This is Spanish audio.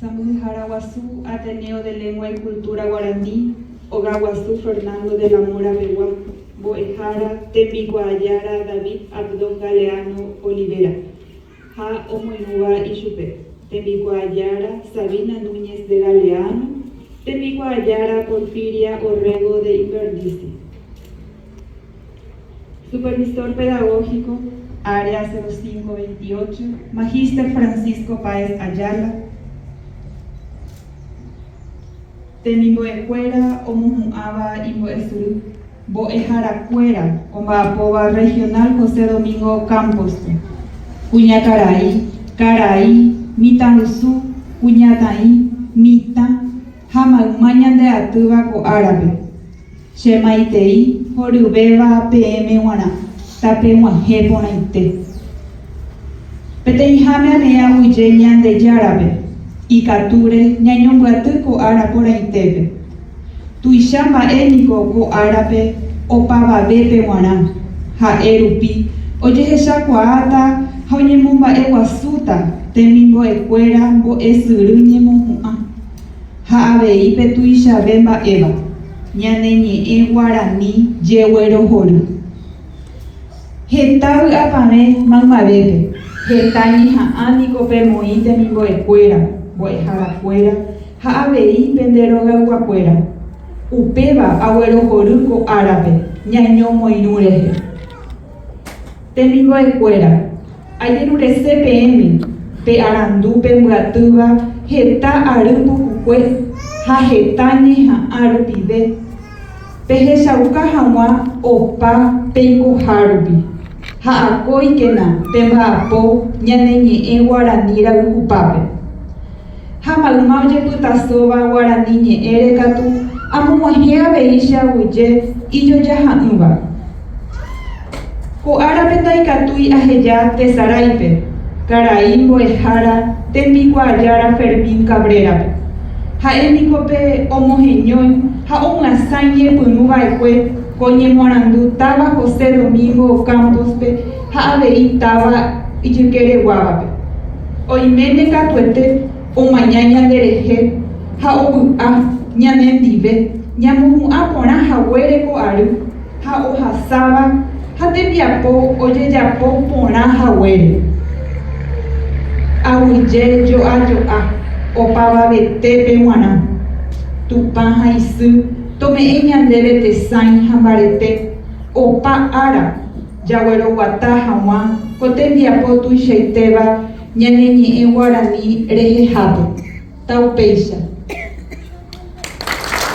Samuel Jaraguazú, Ateneo de Lengua y Cultura Guaraní, Ogaguazú, Fernando de la Mora Begua, Boejara, Tembicuayara, David Abdón Galeano Olivera, Ja Omoinúa y Chupe, Tembicuayara, Sabina Núñez de Galeano, Tembicuayara, Porfiria Orrego de Inverdici. Supervisor Pedagógico, Área 0528, Magíster Francisco Páez Ayala. Tembicuecuera, Omujuaba y Boesuru, Boejaracuera, Ombapoba Regional José Domingo Campos, Cuñacaraí, Caraí, Mitanusú, Cuñataí, Mita, Jamaumañan de Atubaco Árabe, Shemaitei, Jorubeba, PM Guaná, Tape Guaje Bonaite. Peteijame Anea Huyeñan de Yarabe, Icature, Ñañonguatu ko Ara por Aitebe. Tuishamba énico ko Arabe, Opababepe Guaná, Ha Erupi, Oyejesha Coata, Jaoñemumba Eguasuta, Temingo Ecuera, Bo Esuruñemumua, Ha Abeipe Tuisha Bemba Eva, Ñaneñe e Guarani, Yewero Joru. Getabu Apame, Mamabebe, Getañi Ha Ánico Pemoí, Temingo Ecuera. Boejaracuera, Ha Abei Penderoga Guacuera, Upeba Agüero Joruco Árabe, Ñaño Moinureje. Temingo Ecuera, Ayerure CPM, Pe Arandú Pembuatuba, Geta Arubu Cucue, Ha Getañi Ha Arupibe, Peje Shauka Jamua, Opa Peico Harubi, Ha Akoi Kena, Pemba Apo, Ñaneñe e Guaranira Ucupape. Hamalmauye Putasoba Guaraniñe Erecatu, Amuajea Beisha Huye, Iyo Yahanuba. Ko Árabe Taikatui Ajeya Tesaraipe, Caraí Boejara, Tembicuayara Fermín Cabrera. Ha Enicope Homogeñoy, Ha Omasañe Punuba Eque, Coñe Morandú, Taba José Domingo Campos, Ha Abei Taba Ichuquere Guabape. Oimene Catuete, O mañana dereje, ha obu'a, ñanendive, ñamu'a porã haguére ko ary, ha ohasáva, ha tembiapo ojejapo porã haguére. Aguyje jo'a, opavavete pe g̃uarã, Tupã ha isy, tome'ẽ ñandéve tesãi ha mbarete, opa ára, jagueroguata hag̃ua, ko tembiapo tuichaitéva, Ñaneñe'ẽ Guarani rehehápe, taupéicha.